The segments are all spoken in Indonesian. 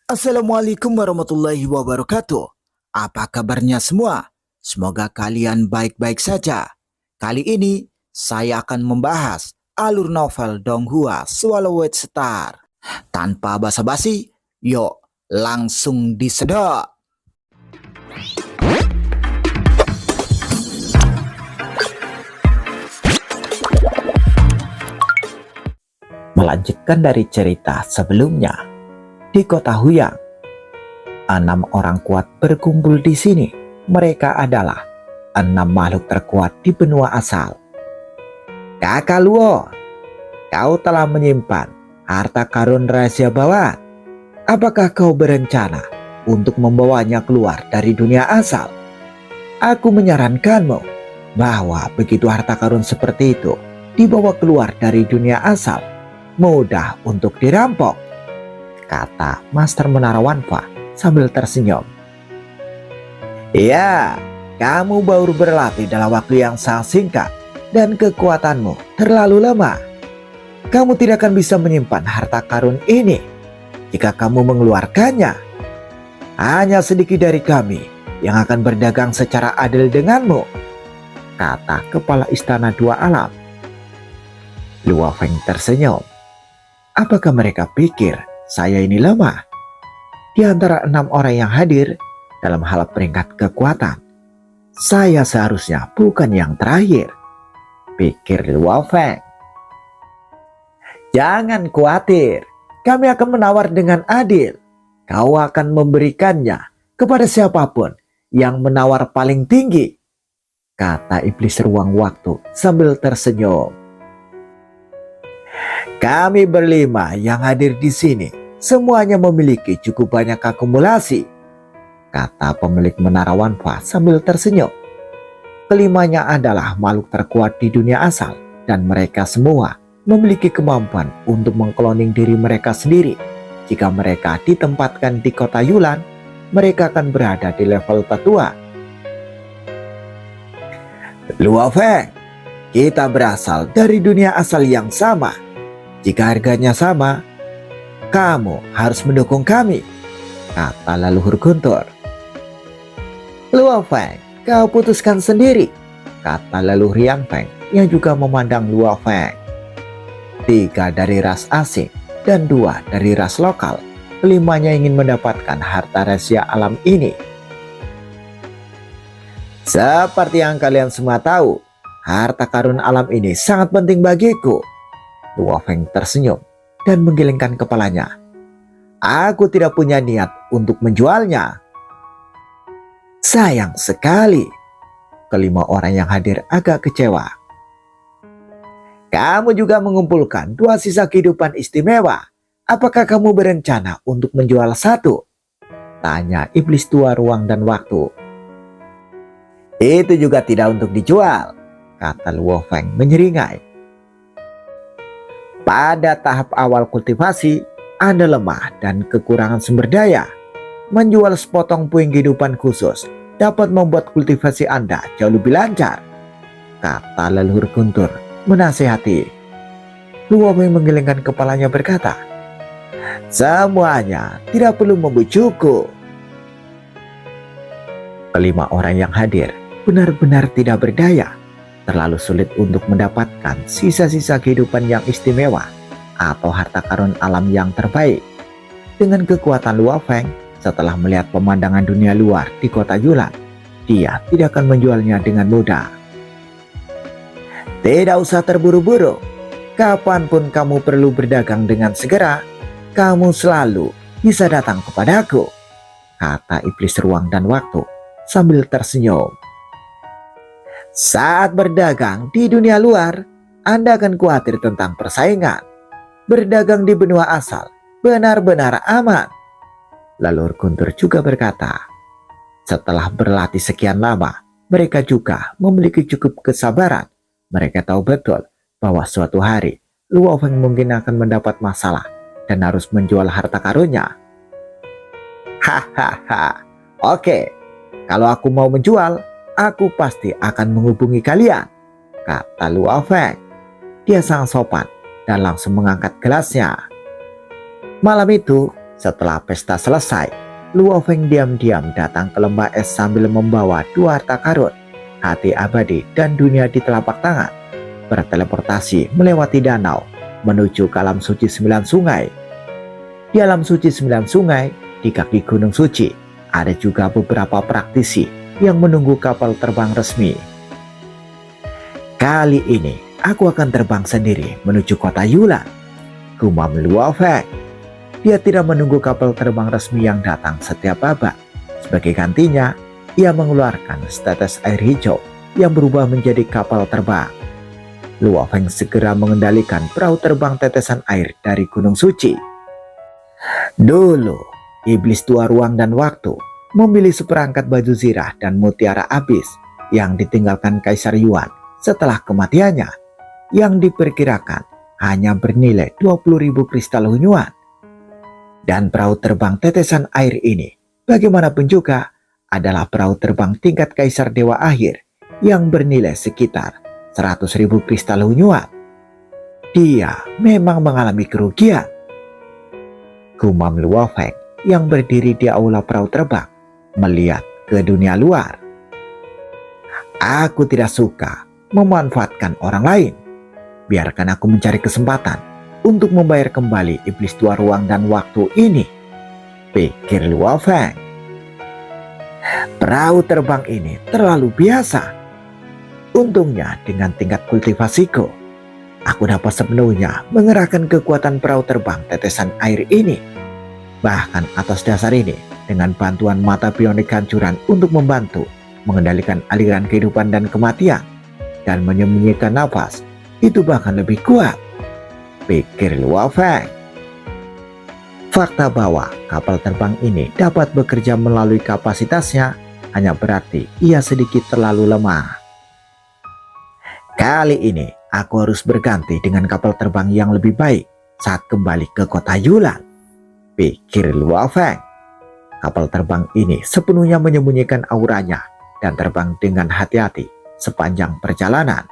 Assalamualaikum warahmatullahi wabarakatuh. Apa kabarnya semua? Semoga kalian baik-baik saja. Kali ini saya akan membahas alur novel Donghua Swallowed Star. Tanpa basa-basi, yuk langsung disedot. Melanjutkan dari cerita sebelumnya, di kota Huyang, 6 orang kuat berkumpul di sini. Mereka adalah 6 makhluk terkuat di benua asal. Kakak Luo, kau telah menyimpan harta karun rahasia bawaan. Apakah kau berencana untuk membawanya keluar dari dunia asal? Aku menyarankanmu bahwa begitu harta karun seperti itu dibawa keluar dari dunia asal, mudah untuk dirampok, kata Master Menara Wanfa sambil tersenyum. Iya, kamu baru berlatih dalam waktu yang sangat singkat dan kekuatanmu terlalu lemah. Kamu tidak akan bisa menyimpan harta karun ini jika kamu mengeluarkannya. Hanya sedikit dari kami yang akan berdagang secara adil denganmu, kata Kepala Istana Dua Alam. Luo Feng tersenyum. Apakah mereka pikir saya ini lemah? Di antara 6 orang yang hadir dalam hal peringkat kekuatan, saya seharusnya bukan yang terakhir, pikir Luo Feng. Jangan khawatir, kami akan menawar dengan adil. Kau akan memberikannya kepada siapapun yang menawar paling tinggi, kata iblis ruang waktu sambil tersenyum. Kami berlima yang hadir di sini semuanya memiliki cukup banyak akumulasi, kata pemilik Menara Wanfa sambil tersenyum. Kelimanya adalah makhluk terkuat di dunia asal dan mereka semua memiliki kemampuan untuk mengkloning diri mereka sendiri. Jika mereka ditempatkan di kota Yulan, mereka akan berada di level tetua. Luo Feng, kita berasal dari dunia asal yang sama. Jika harganya sama, kamu harus mendukung kami, kata leluhur Guntur. Luo Feng, kau putuskan sendiri, kata leluhur Yan Feng yang juga memandang Luo Feng. 3 dari ras asing dan 2 dari ras lokal, kelimanya ingin mendapatkan harta rahasia alam ini. Seperti yang kalian semua tahu, harta karun alam ini sangat penting bagiku. Luo Feng tersenyum dan menggelengkan kepalanya. Aku tidak punya niat untuk menjualnya. Sayang sekali. Kelima orang yang hadir agak kecewa. Kamu juga mengumpulkan 2 sisa kehidupan istimewa. Apakah kamu berencana untuk menjual satu? Tanya iblis tua ruang dan waktu. Itu juga tidak untuk dijual, kata Luo Feng menyeringai. Pada tahap awal kultivasi, Anda lemah dan kekurangan sumber daya. Menjual sepotong puing kehidupan khusus dapat membuat kultivasi Anda jauh lebih lancar, kata leluhur Guntur menasihati. Luo Feng menggelengkan kepalanya berkata, semuanya tidak perlu membujukku. Kelima orang yang hadir benar-benar tidak berdaya. Terlalu sulit untuk mendapatkan sisa-sisa kehidupan yang istimewa atau harta karun alam yang terbaik. Dengan kekuatan Luo Feng, setelah melihat pemandangan dunia luar di kota Yulan, dia tidak akan menjualnya dengan mudah. Tidak usah terburu-buru. Kapanpun kamu perlu berdagang dengan segera, kamu selalu bisa datang kepadaku, kata iblis ruang dan waktu sambil tersenyum. Saat berdagang di dunia luar, Anda akan khawatir tentang persaingan. Berdagang di benua asal benar-benar aman. Leluhur Guntur juga berkata, setelah berlatih sekian lama, mereka juga memiliki cukup kesabaran. Mereka tahu betul bahwa suatu hari Luo Feng mungkin akan mendapat masalah dan harus menjual harta karunnya. Hahaha, oke, kalau aku mau menjual, aku pasti akan menghubungi kalian, kata Luo Feng. Dia sangat sopan dan langsung mengangkat gelasnya. Malam itu, Setelah pesta selesai, Luo Feng diam-diam datang ke lembah es sambil membawa dua harta karun, hati abadi dan dunia di telapak tangan. Berteleportasi melewati danau menuju ke alam suci 9 sungai. Di alam suci 9 sungai, di kaki gunung suci, ada juga beberapa praktisi yang menunggu kapal terbang resmi. Kali ini aku akan terbang sendiri menuju kota Yulan, gumam Luo Feng. Dia tidak menunggu kapal terbang resmi yang datang setiap babak. Sebagai gantinya, ia mengeluarkan setetes air hijau yang berubah menjadi kapal terbang. Luo Feng segera mengendalikan perahu terbang tetesan air dari gunung suci. Dulu, iblis tua ruang dan waktu memilih seperangkat baju zirah dan mutiara abis yang ditinggalkan Kaisar Yuan setelah kematiannya, yang diperkirakan hanya bernilai 20.000 kristal hunyuan. Dan perahu terbang tetesan air ini, bagaimanapun juga, adalah perahu terbang tingkat Kaisar Dewa Akhir yang bernilai sekitar 100.000 kristal hunyuan. Dia memang mengalami kerugian, gumam Luo Feng yang berdiri di aula perahu terbang melihat ke dunia luar. Aku tidak suka memanfaatkan orang lain. Biarkan aku mencari kesempatan untuk membayar kembali iblis tua ruang dan waktu ini, pikir Luo Feng. Perahu terbang ini terlalu biasa. Untungnya dengan tingkat kultivasiku, aku dapat sepenuhnya mengerahkan kekuatan perahu terbang tetesan air ini. Bahkan atas dasar ini, dengan bantuan mata bionik hancuran untuk membantu mengendalikan aliran kehidupan dan kematian, dan menyembunyikan nafas, itu bahkan lebih kuat, pikir Luo Feng. Fakta bahwa kapal terbang ini dapat bekerja melalui kapasitasnya hanya berarti ia sedikit terlalu lemah. Kali ini aku harus berganti dengan kapal terbang yang lebih baik saat kembali ke kota Yulan, pikir Luo Feng. Kapal terbang ini sepenuhnya menyembunyikan auranya dan terbang dengan hati-hati sepanjang perjalanan.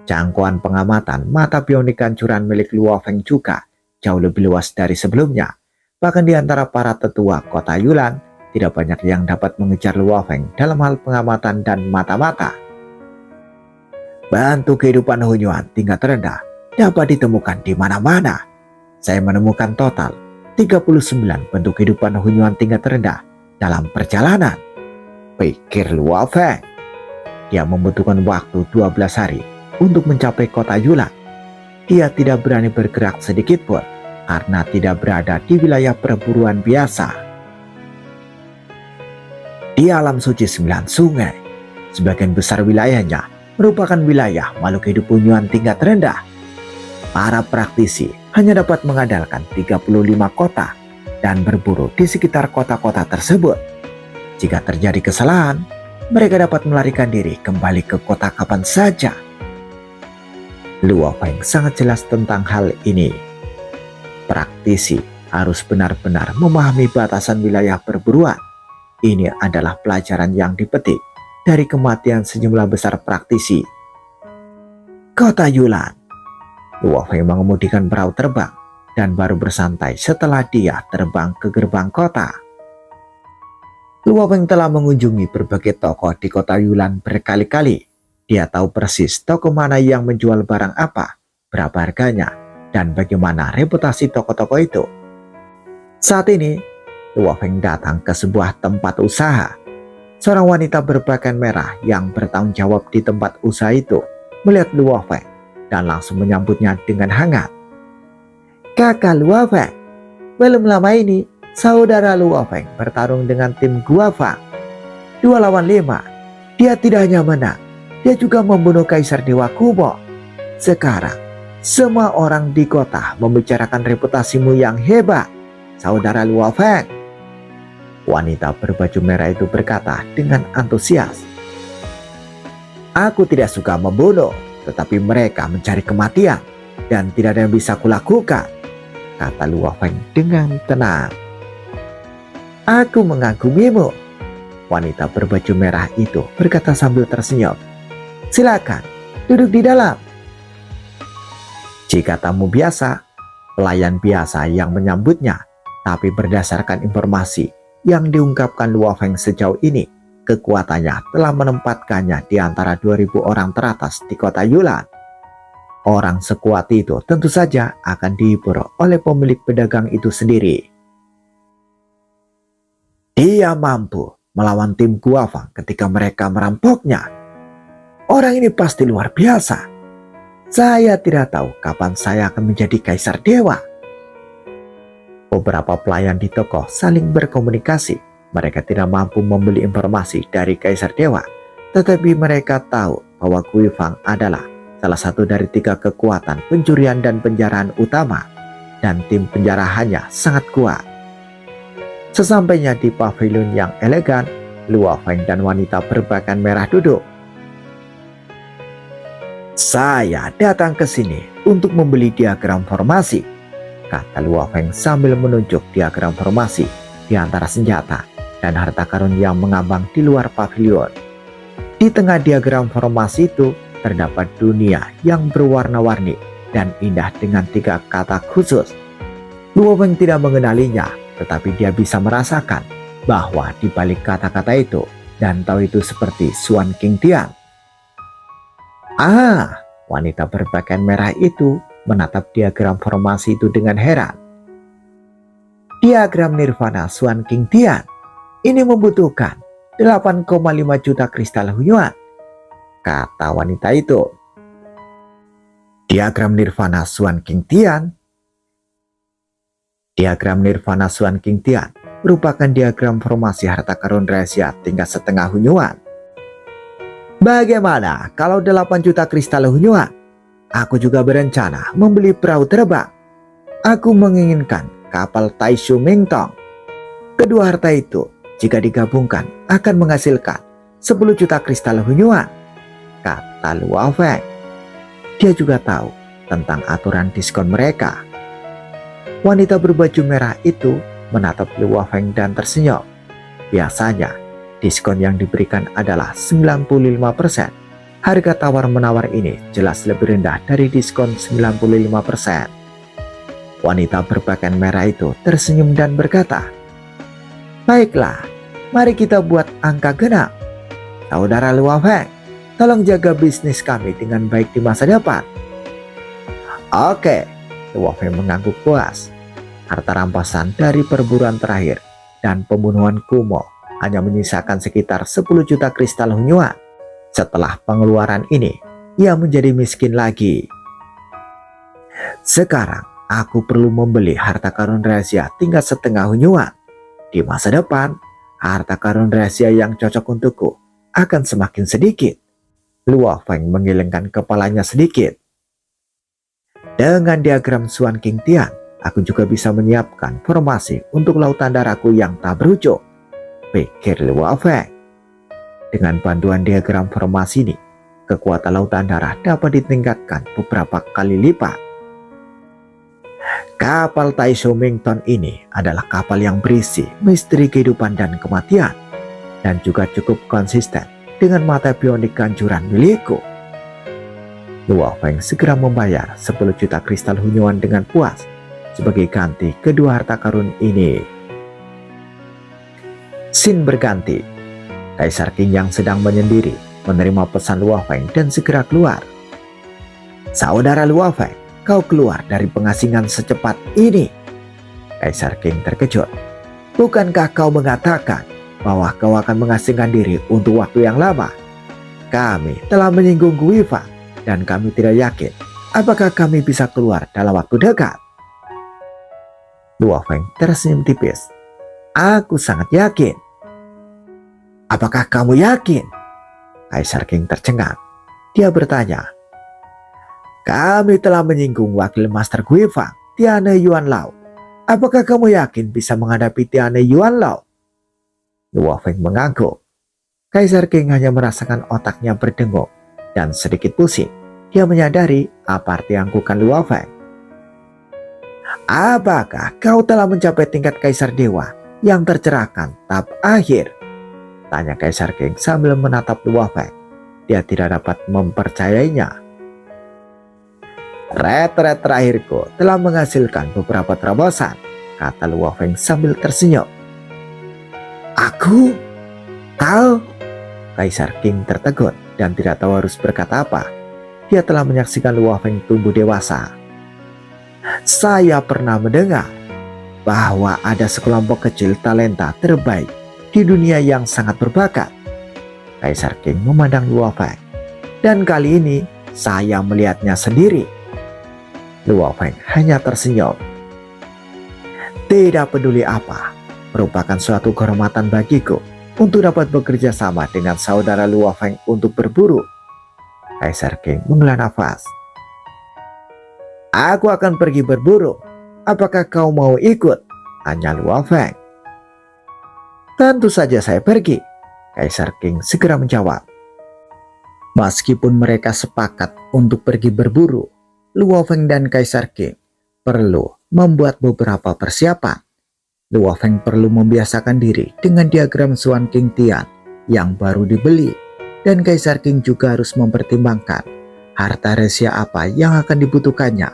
Jangkauan pengamatan mata bionik hancuran milik Luo Feng juga jauh lebih luas dari sebelumnya. Bahkan di antara para tetua kota Yulan, tidak banyak yang dapat mengejar Luo Feng dalam hal pengamatan dan mata-mata. Bentuk kehidupan hunyuan tingkat rendah dapat ditemukan di mana-mana. Saya menemukan total 39 bentuk kehidupan hunyuan tingkat rendah dalam perjalanan, pikir Luo Feng. Dia membutuhkan waktu 12 hari untuk mencapai kota Yulan. Dia tidak berani bergerak sedikit pun karena tidak berada di wilayah perburuan biasa. Di alam suci 9 sungai, sebagian besar wilayahnya merupakan wilayah makhluk hidup hunyuan tingkat rendah. Para praktisi hanya dapat mengandalkan 35 kota dan berburu di sekitar kota-kota tersebut. Jika terjadi kesalahan, mereka dapat melarikan diri kembali ke kota kapan saja. Luo Feng sangat jelas tentang hal ini. Praktisi harus benar-benar memahami batasan wilayah perburuan. Ini adalah pelajaran yang dipetik dari kematian sejumlah besar praktisi. Kota Yulan. Luo Feng mengemudikan perahu terbang dan baru bersantai setelah dia terbang ke gerbang kota. Luo Feng telah mengunjungi berbagai toko di kota Yulan berkali-kali. Dia tahu persis toko mana yang menjual barang apa, berapa harganya, dan bagaimana reputasi toko-toko itu. Saat ini, Luo Feng datang ke sebuah tempat usaha. Seorang wanita berpakaian merah yang bertanggung jawab di tempat usaha itu melihat Luo Feng dan langsung menyambutnya dengan hangat. Kakak Luo Feng, belum lama ini saudara Luo Feng bertarung dengan tim Guava. 2 lawan 5. Dia tidak hanya menang, dia juga membunuh Kaisar Dewa Kubo. Sekarang, semua orang di kota membicarakan reputasimu yang hebat, saudara Luo Feng. Wanita berbaju merah itu berkata dengan antusias. Aku tidak suka membunuh, tetapi mereka mencari kematian dan tidak ada yang bisa kulakukan, kata Luo Feng dengan tenang. Aku mengagumimu, wanita berbaju merah itu berkata sambil tersenyum. Silakan, duduk di dalam. Jika tamu biasa, pelayan biasa yang menyambutnya Tapi berdasarkan informasi yang diungkapkan Luo Feng sejauh ini, kekuatannya telah menempatkannya di antara 2.000 orang teratas di kota Yulan. Orang sekuat itu tentu saja akan dihibur oleh pemilik pedagang itu sendiri. Dia mampu melawan tim Guofang ketika mereka merampoknya. Orang ini pasti luar biasa. Saya tidak tahu kapan saya akan menjadi kaisar dewa. Beberapa pelayan di toko saling berkomunikasi. Mereka tidak mampu membeli informasi dari kaisar dewa, tetapi mereka tahu bahwa Guifang adalah salah satu dari 3 kekuatan pencurian dan penjarahan utama, dan tim penjarahannya sangat kuat. Sesampainya di pavilion yang elegan, Luo Feng dan wanita berpakaian merah duduk. Saya datang ke sini untuk membeli diagram formasi, kata Luo Feng sambil menunjuk diagram formasi di antara senjata dan harta karun yang mengambang di luar pavilion. Di tengah diagram formasi itu terdapat dunia yang berwarna-warni dan indah dengan 3 kata khusus. Luo Feng tidak mengenalinya, tetapi dia bisa merasakan bahwa di balik kata-kata itu dan tahu itu seperti Xuan King Tian. Wanita berpakaian merah itu menatap diagram formasi itu dengan heran. Diagram Nirvana Xuan King Tian ini membutuhkan 8,5 juta kristal Hunyuan, kata wanita itu. Diagram Nirvana Xuan King Tian. Diagram Nirvana Xuan King Tian merupakan diagram formasi harta karun rahasia tingkat setengah Hunyuan. Bagaimana kalau 8 juta kristal Hunyuan? Aku juga berencana membeli perahu terbang. Aku menginginkan kapal Taishu Mingtong. Kedua harta itu jika digabungkan akan menghasilkan 10 juta kristal Hunyuan, kata Luo Feng. Dia juga tahu tentang aturan diskon mereka. Wanita berbaju merah itu menatap Luo Feng dan tersenyum. Biasanya diskon yang diberikan adalah 95%. Harga tawar-menawar ini jelas lebih rendah dari diskon 95%. Wanita berpakaian merah itu tersenyum dan berkata, "Baiklah, mari kita buat angka genap. Saudara Luo Feng, tolong jaga bisnis kami dengan baik di masa depan." Oke, Luo Feng mengangguk puas. Harta rampasan dari perburuan terakhir dan pembunuhan Kumo hanya menyisakan sekitar 10 juta kristal Hunyuan. Setelah pengeluaran ini, ia menjadi miskin lagi. Sekarang, aku perlu membeli harta karun rahasia tingkat setengah Hunyuan. Di masa depan, harta karun rahasia yang cocok untukku akan semakin sedikit. Luo Feng menggelengkan kepalanya sedikit. Dengan diagram Xuan King Tian, aku juga bisa menyiapkan formasi untuk lautan darahku yang tak berujung, pikir Luo Feng. Dengan bantuan diagram formasi ini, kekuatan lautan darah dapat ditingkatkan beberapa kali lipat. Kapal Taishu Mington ini adalah kapal yang berisi misteri kehidupan dan kematian, dan juga cukup konsisten dengan mata bionik ganjuran milikku. Luo Feng segera membayar 10 juta kristal Hunyuan dengan puas sebagai ganti kedua harta karun ini. Scene berganti. Kaisar Qing yang sedang menyendiri menerima pesan Luo Feng dan segera keluar. Saudara Luo Feng, kau keluar dari pengasingan secepat ini. Kaisar Qing terkejut. Bukankah kau mengatakan bahwa kau akan mengasingkan diri untuk waktu yang lama? Kami telah menyinggung Guifang dan kami tidak yakin apakah kami bisa keluar dalam waktu dekat. Luo Feng tersenyum tipis. Aku sangat yakin. Apakah kamu yakin? Kaisar Qing tercengang. Dia bertanya. Kami telah menyinggung wakil Master Guifang, Tianhe Yuanlao. Apakah kamu yakin bisa menghadapi Tianhe Yuanlao? Luo Feng mengangguk. Kaisar Qing hanya merasakan otaknya berdengung dan sedikit pusing. Dia menyadari apa arti angkukan Luo Feng. Apakah kau telah mencapai tingkat kaisar dewa yang tercerahkan tahap akhir? Tanya Kaisar Qing sambil menatap Luo Feng. Dia tidak dapat mempercayainya. Retret terakhirku telah menghasilkan beberapa terobosan. kata Luo Feng sambil tersenyum. Aku? Kau? Kaisar King tertegun dan tidak tahu harus berkata apa. Dia telah menyaksikan Luo Feng tumbuh dewasa. Saya pernah mendengar bahwa ada sekelompok kecil talenta terbaik di dunia yang sangat berbakat. Kaisar King memandang Luo Feng. Dan kali ini saya melihatnya sendiri. Luo Feng hanya tersenyum. Tidak peduli apa, merupakan suatu kehormatan bagiku untuk dapat bekerja sama dengan saudara Luo Feng untuk berburu. Kaisar King menghela nafas. Aku akan pergi berburu. Apakah kau mau ikut? Tanya Luo Feng. Tentu saja saya pergi. Kaisar King segera menjawab. Meskipun mereka sepakat untuk pergi berburu, Luo Feng dan Kaisar King perlu membuat beberapa persiapan. Luo Feng perlu membiasakan diri dengan diagram Suan King Tian yang baru dibeli, dan Kaisar King juga harus mempertimbangkan harta rahasia apa yang akan dibutuhkannya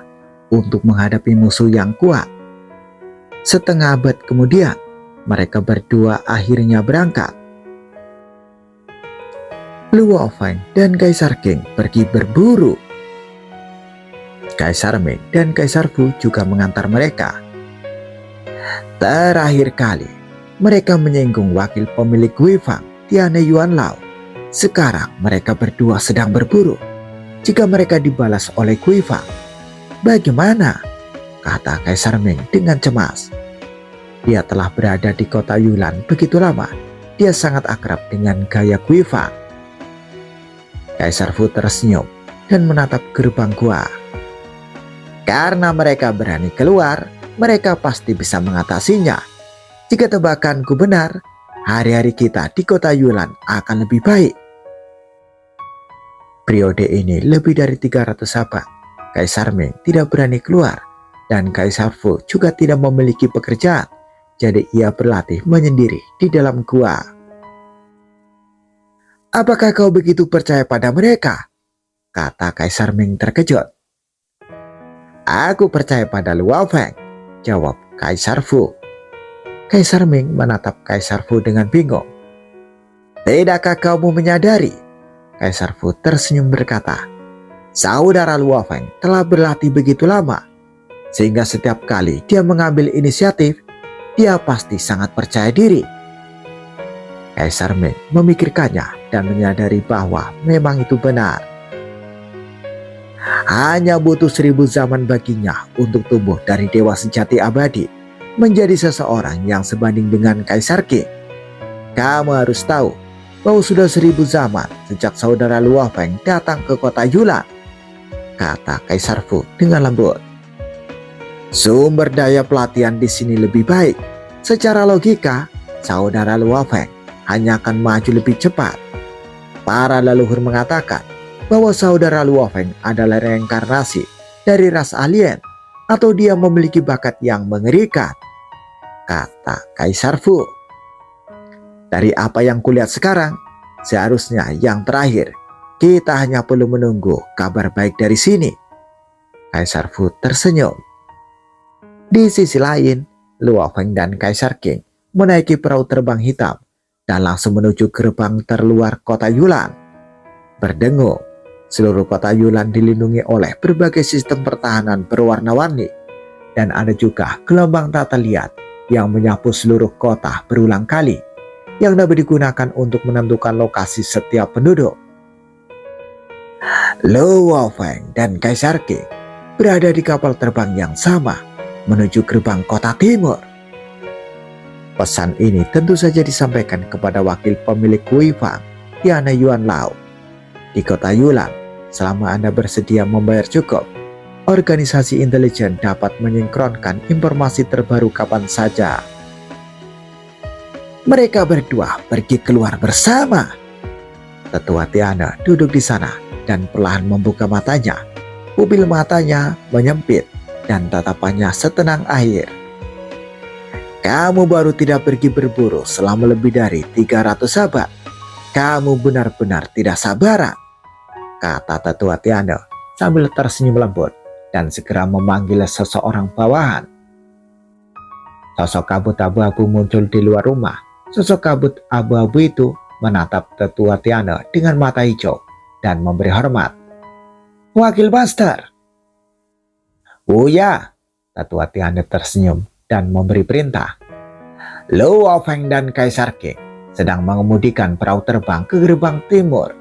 untuk menghadapi musuh yang kuat. Setengah abad kemudian, mereka berdua akhirnya berangkat. Luo Feng dan Kaisar King pergi berburu. Kaisar Ming dan Kaisar Fu juga mengantar mereka. Terakhir kali, mereka menyinggung wakil pemilik Guifang, Tianhe Yuanlao. Sekarang mereka berdua sedang berburu. Jika mereka dibalas oleh Guifang, bagaimana? Kata Kaisar Ming dengan cemas. Dia telah berada di kota Yulan begitu lama. Dia sangat akrab dengan gaya Guifang. Kaisar Fu tersenyum dan menatap gerbang gua. Karena mereka berani keluar, mereka pasti bisa mengatasinya. Jika tebakanku benar, hari-hari kita di kota Yulan akan lebih baik. Periode ini lebih dari 300 abad. Kaisar Ming tidak berani keluar dan Kaisar Fu juga tidak memiliki pekerjaan. Jadi ia berlatih menyendiri di dalam gua. Apakah kau begitu percaya pada mereka? Kata Kaisar Ming terkejut. Aku percaya pada Luo Feng, jawab Kaisar Fu. Kaisar Ming menatap Kaisar Fu dengan bingung. Tidakkah kamu menyadari? Kaisar Fu tersenyum berkata, saudara Luo Feng telah berlatih begitu lama, sehingga setiap kali dia mengambil inisiatif, dia pasti sangat percaya diri. Kaisar Ming memikirkannya dan menyadari bahwa memang itu benar. Hanya butuh 1000 zaman baginya untuk tumbuh dari dewa sejati abadi menjadi seseorang yang sebanding dengan Kaisar King. Kamu harus tahu bahwa sudah 1000 zaman sejak saudara Luo Feng datang ke kota Yulan, kata Kaisar Fu dengan lembut. Sumber daya pelatihan di sini lebih baik. Secara logika, saudara Luo Feng hanya akan maju lebih cepat. Para leluhur mengatakan bahwa saudara Luo Feng adalah reinkarnasi dari ras alien atau dia memiliki bakat yang mengerikan, kata Kaisar Fu. Dari apa yang kulihat sekarang, seharusnya yang terakhir kita hanya perlu menunggu kabar baik dari sini. Kaisar Fu tersenyum. Di sisi lain, Luo Feng dan Kaisar King menaiki perahu terbang hitam dan langsung menuju gerbang terluar kota Yulan. Berdengung, seluruh kota Yulan dilindungi oleh berbagai sistem pertahanan berwarna-warni, dan ada juga gelombang tata liat yang menyapu seluruh kota berulang kali, yang dapat digunakan untuk menentukan lokasi setiap penduduk. Luo Feng dan Kaisar King berada di kapal terbang yang sama menuju gerbang kota timur. Pesan ini tentu saja disampaikan kepada wakil pemilik Guifang, Tianhe Yuanlao. Di kota Yulan, selama Anda bersedia membayar cukup, organisasi intelijen dapat menyinkronkan informasi terbaru kapan saja. Mereka berdua pergi keluar bersama. Tetua Tianhe duduk di sana dan perlahan membuka matanya. Pupil matanya menyempit dan tatapannya setenang air. Kamu baru tidak pergi berburu selama lebih dari 300 abad. Kamu benar-benar tidak sabaran, kata Tetua Tianhe sambil tersenyum lembut dan segera memanggil seseorang bawahan. Sosok kabut abu-abu muncul di luar rumah. Sosok kabut abu-abu itu menatap tetua Tiana dengan mata hijau dan memberi hormat. Wakil Master. Oh ya, tetua Tiana tersenyum dan memberi perintah. Lu Feng dan Kaisar King sedang mengemudikan perahu terbang ke gerbang timur.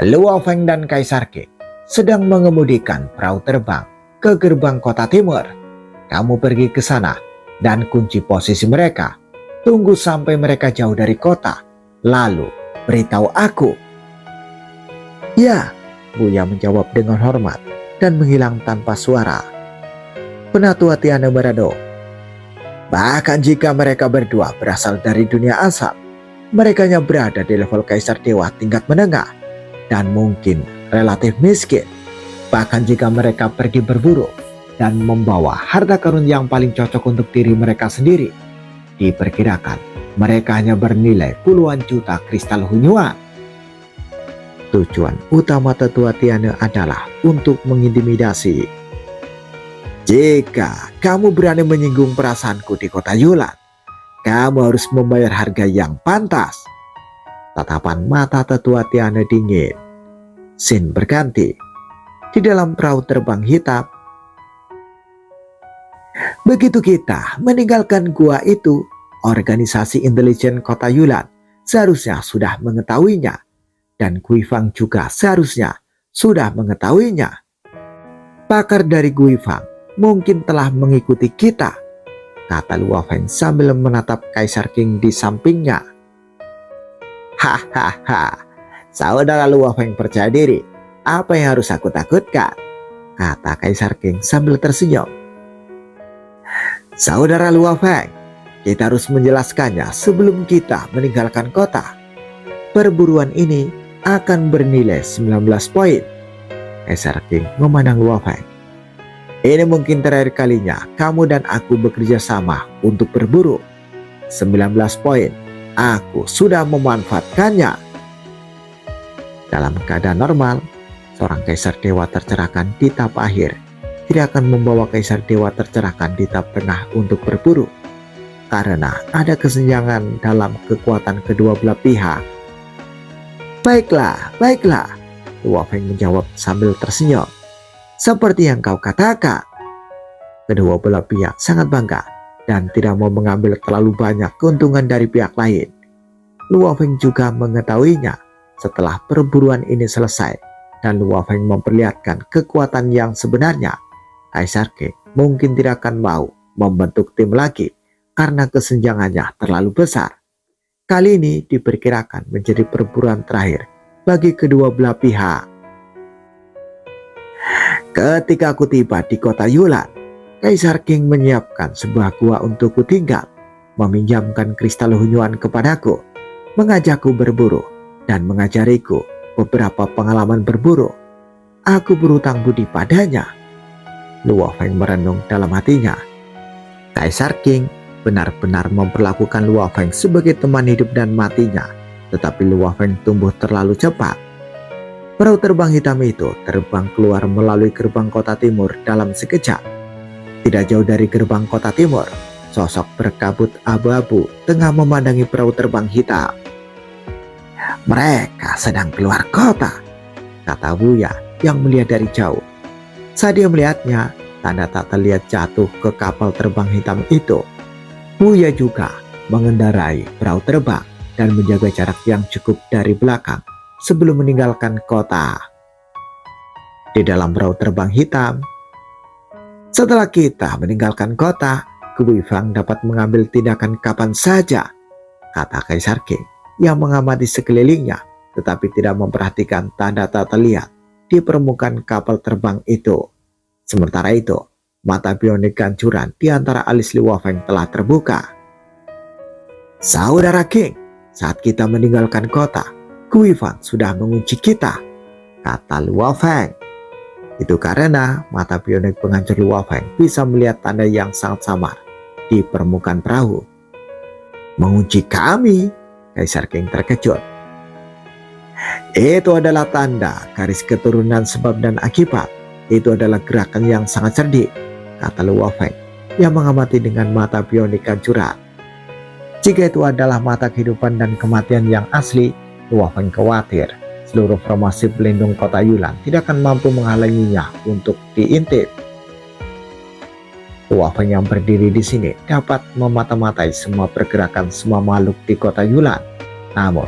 Lu Feng dan Kaisar King sedang mengemudikan perahu terbang ke gerbang kota timur. Kamu pergi ke sana dan kunci posisi mereka. Tunggu sampai mereka jauh dari kota, lalu beritahu aku. Ya, Buya menjawab dengan hormat dan menghilang tanpa suara. Penatua Tiana Berado. Bahkan jika mereka berdua berasal dari dunia asal, mereka hanya berada di level Kaisar Dewa tingkat menengah dan mungkin relatif miskin. Bahkan jika mereka pergi berburu dan membawa harta karun yang paling cocok untuk diri mereka sendiri, diperkirakan mereka hanya bernilai puluhan juta kristal Hunyuan. Tujuan utama tetua Tiana adalah untuk mengintimidasi. Jika kamu berani menyinggung perasaanku di kota Yulan, kamu harus membayar harga yang pantas. Tatapan mata tetua Tiana dingin. Scene berganti. Di dalam perahu terbang hitam. Begitu kita meninggalkan gua itu, organisasi intelijen kota Yulan seharusnya sudah mengetahuinya. Dan Guifang juga seharusnya sudah mengetahuinya. Pakar dari Guifang mungkin telah mengikuti kita, kata Luo Feng sambil menatap Kaisar King di sampingnya. Hahaha, saudara Luo Feng percaya diri. Apa yang harus aku takutkan? Kata Kaisar King sambil tersenyum. Saudara Luo Feng, kita harus menjelaskannya sebelum kita meninggalkan kota. Perburuan ini akan bernilai 19 poin. Kaisar King memandang Luo Feng. Ini mungkin terakhir kalinya kamu dan aku bekerja sama untuk berburu. 19 poin, aku sudah memanfaatkannya. Dalam keadaan normal, seorang Kaisar Dewa tercerahkan di tahap akhir tidak akan membawa Kaisar Dewa tercerahkan di tahap tengah untuk berburu. Karena ada kesenjangan dalam kekuatan kedua belah pihak. Baiklah, Luo Feng menjawab sambil tersenyum. Seperti yang kau katakan. Kedua belah pihak sangat bangga dan tidak mau mengambil terlalu banyak keuntungan dari pihak lain. Luo Feng juga mengetahuinya setelah perburuan ini selesai dan Luo Feng memperlihatkan kekuatan yang sebenarnya. Kaisar King mungkin tidak akan mau membentuk tim lagi karena kesenjangannya terlalu besar. Kali ini diperkirakan menjadi perburuan terakhir bagi kedua belah pihak. Ketika aku tiba di kota Yulan, Kaisar King menyiapkan sebuah gua untukku tinggal, meminjamkan kristal Hunyuan kepadaku, mengajakku berburu, dan mengajariku beberapa pengalaman berburu. Aku berutang budi padanya. Luo Feng merenung dalam hatinya. Kaisar King benar-benar memperlakukan Luo Feng sebagai teman hidup dan matinya, tetapi Luo Feng tumbuh terlalu cepat. Perahu terbang hitam itu terbang keluar melalui gerbang kota timur dalam sekejap. Tidak jauh dari gerbang kota timur, sosok berkabut abu-abu tengah memandangi perahu terbang hitam. Mereka sedang keluar kota, kata Buya yang melihat dari jauh. Saat dia melihatnya, tanda tak terlihat jatuh ke kapal terbang hitam itu. Buya juga mengendarai perahu terbang dan menjaga jarak yang cukup dari belakang sebelum meninggalkan kota. Di dalam perahu terbang hitam, setelah kita meninggalkan kota, Guifang dapat mengambil tindakan kapan saja, kata Kaisar King yang mengamati sekelilingnya tetapi tidak memperhatikan tanda tak terlihat di permukaan kapal terbang itu. Sementara itu, mata bionik gancuran di antara alis Luo Feng telah terbuka. Saudara King, saat kita meninggalkan kota, Guifang sudah mengunci kita, kata Luo Feng. Itu karena mata bionik penghancur Luo Feng bisa melihat tanda yang sangat samar di permukaan perahu. Mengunci kami? Kaisar King terkejut. Itu adalah tanda garis keturunan sebab dan akibat. Itu adalah gerakan yang sangat cerdik, kata Luo Feng yang mengamati dengan mata bionik kancuran. Jika itu adalah mata kehidupan dan kematian yang asli, Luo Feng khawatir seluruh formasi pelindung kota Yulan tidak akan mampu menghalanginya untuk diintip. Luo Feng yang berdiri di sini dapat memata-matai semua pergerakan semua makhluk di kota Yulan. Namun,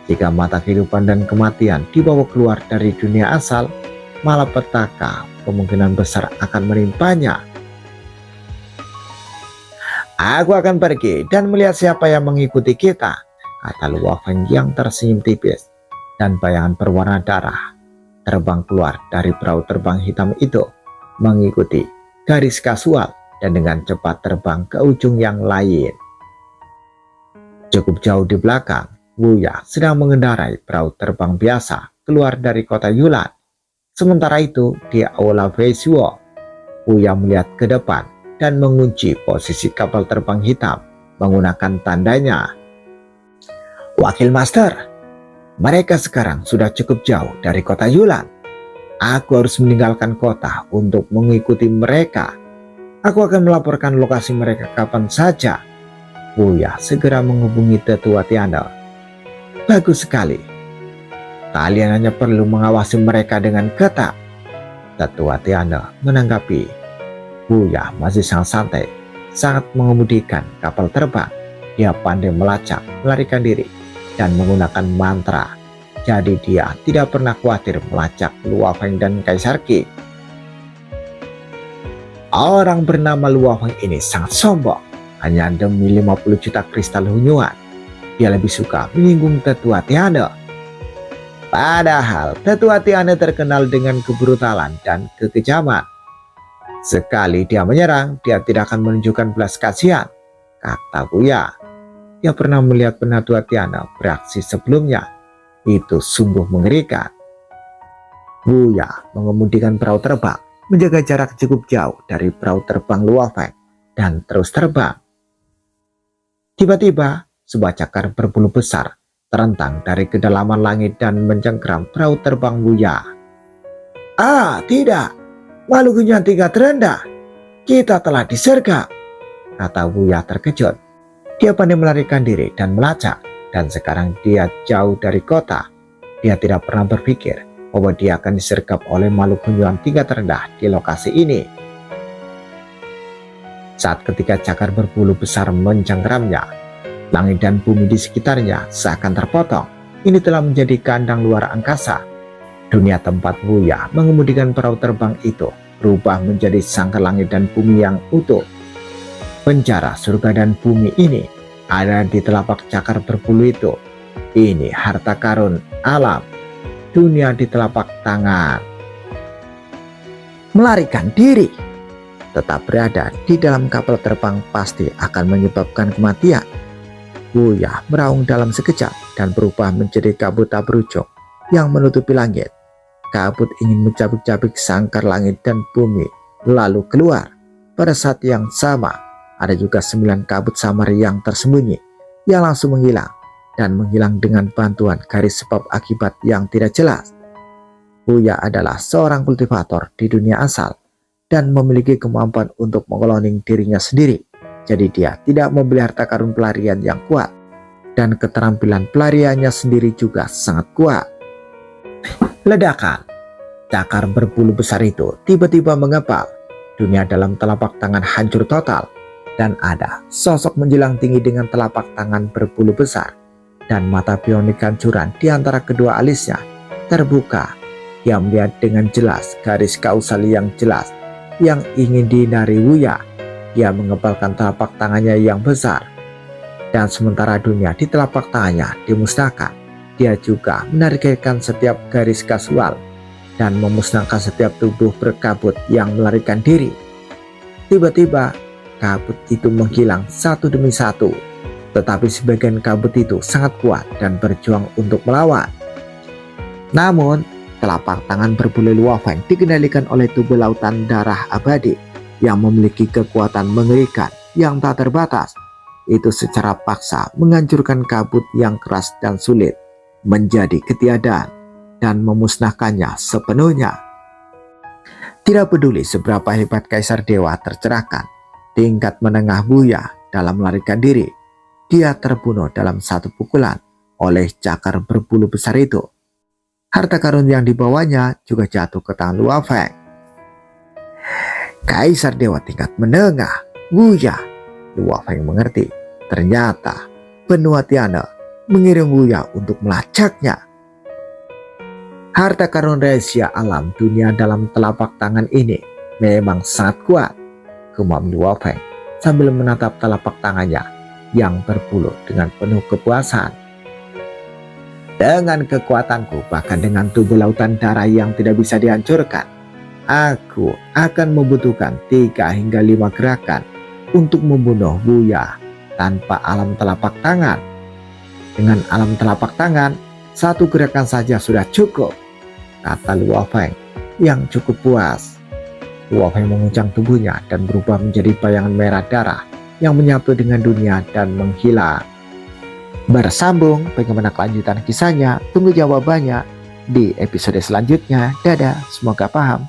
jika mata kehidupan dan kematian dibawa keluar dari dunia asal, malapetaka kemungkinan besar akan menimpanya. Aku akan pergi dan melihat siapa yang mengikuti kita, kata Luo Feng yang tersenyum tipis, dan bayangan berwarna darah terbang keluar dari perahu terbang hitam itu, mengikuti garis kasual dan dengan cepat terbang ke ujung yang lain. Cukup jauh di belakang, Wuya sedang mengendarai perahu terbang biasa keluar dari kota Yulan. Sementara itu, di Aula Feisuo, Wuya melihat ke depan dan mengunci posisi kapal terbang hitam menggunakan tandanya. Wakil Master, mereka sekarang sudah cukup jauh dari kota Yulan. Aku harus meninggalkan kota untuk mengikuti mereka. Aku akan melaporkan lokasi mereka kapan saja. Wuya segera menghubungi Tetua Tiana. Bagus sekali. Kalian hanya perlu mengawasi mereka dengan ketat. Tetua Tiana menanggapi. Wuya masih sangat santai, sangat mengemudikan kapal terbang. Dia pandai melacak, melarikan diri, dan menggunakan mantra. Jadi dia tidak pernah khawatir melacak Luo Feng dan Kaisar Qi. Orang bernama Luo Feng ini sangat sombong. Hanya demi 50 juta kristal hunyuan, dia lebih suka menyinggung Tetua Tiana. Padahal Tetua Tiana terkenal dengan kebrutalan dan kekejaman. Sekali dia menyerang, dia tidak akan menunjukkan belas kasihan, kata Wuya. Dia pernah melihat Penatua Tiana beraksi sebelumnya. Itu sungguh mengerikan. Wuya mengemudikan perahu terbang, menjaga jarak cukup jauh dari perahu terbang Luo Feng, dan terus terbang. Tiba-tiba, sebuah cakar berbulu besar terentang dari kedalaman langit dan mencengkeram perahu terbang Wuya. Ah, tidak! Makhluk yang tingkat rendah, kita telah disergap, kata Wuya terkejut. Dia pandai melarikan diri dan melacak, dan sekarang dia jauh dari kota. Dia tidak pernah berpikir bahwa dia akan disergap oleh makhluk hunyuan tingkat rendah di lokasi ini. Saat ketika cakar berbulu besar mencengkeramnya, langit dan bumi di sekitarnya seakan terpotong. Ini telah menjadi kandang luar angkasa. Dunia tempat Wuya mengemudikan perahu terbang itu berubah menjadi sangkar langit dan bumi yang utuh. Penjara surga dan bumi ini ada di telapak cakar berbulu itu. Ini harta karun alam, dunia di telapak tangan. Melarikan diri, tetap berada di dalam kapal terbang pasti akan menyebabkan kematian. Wuya meraung dalam sekejap dan berubah menjadi kabut tak berujung yang menutupi langit. Kabut ingin mencabik-cabik sangkar langit dan bumi lalu keluar. Pada saat yang sama, ada juga 9 kabut samar yang tersembunyi yang langsung menghilang, dan menghilang dengan bantuan garis sebab akibat yang tidak jelas. Wuya adalah seorang kultivator di dunia asal dan memiliki kemampuan untuk mengkloning dirinya sendiri. Jadi dia tidak membeli harta karun pelarian yang kuat, dan keterampilan pelariannya sendiri juga sangat kuat. Ledakan. Cakar berbulu besar itu tiba-tiba mengepal. Dunia dalam telapak tangan hancur total, dan ada sosok menjulang tinggi dengan telapak tangan berbulu besar, dan mata bionik hancuran di antara kedua alisnya terbuka. Dia melihat dengan jelas garis kausal yang jelas yang ingin dihindari Wuya. Dia mengepalkan telapak tangannya yang besar, dan sementara dunia di telapak tangannya dimusnahkan, dia juga menargetkan setiap garis kasual dan memusnahkan setiap tubuh berkabut yang melarikan diri. Tiba-tiba kabut itu menghilang satu demi satu, tetapi sebagian kabut itu sangat kuat dan berjuang untuk melawan. Namun telapak tangan berbulu Luo Feng dikendalikan oleh tubuh lautan darah abadi yang memiliki kekuatan mengerikan yang tak terbatas. Itu secara paksa menghancurkan kabut yang keras dan sulit menjadi ketiadaan dan memusnahkannya sepenuhnya. Tidak peduli seberapa hebat Kaisar Dewa tercerahkan, tingkat menengah Buya dalam melarikan diri. Dia terbunuh dalam satu pukulan oleh cakar berbulu besar itu. Harta karun yang dibawanya juga jatuh ke tangan Luo Feng. Kaisar Dewa tingkat menengah Wuya. Luo Feng mengerti. Ternyata benua Tiana mengirim Wuya untuk melacaknya. Harta karun rahasia alam dunia dalam telapak tangan ini memang sangat kuat, gumam Luo Feng sambil menatap telapak tangannya yang berbulu dengan penuh kepuasan. Dengan kekuatanku, bahkan dengan tubuh lautan darah yang tidak bisa dihancurkan, aku akan membutuhkan 3 hingga 5 gerakan untuk membunuh Wuya tanpa alam telapak tangan. Dengan alam telapak tangan, 1 gerakan saja sudah cukup, kata Luo Feng yang cukup puas. Luo Feng menguncang tubuhnya dan berubah menjadi bayangan merah darah yang menyatu dengan dunia dan menghilang. Bersambung bagaimana kelanjutan kisahnya, tunggu jawabannya di episode selanjutnya. Dadah, semoga paham.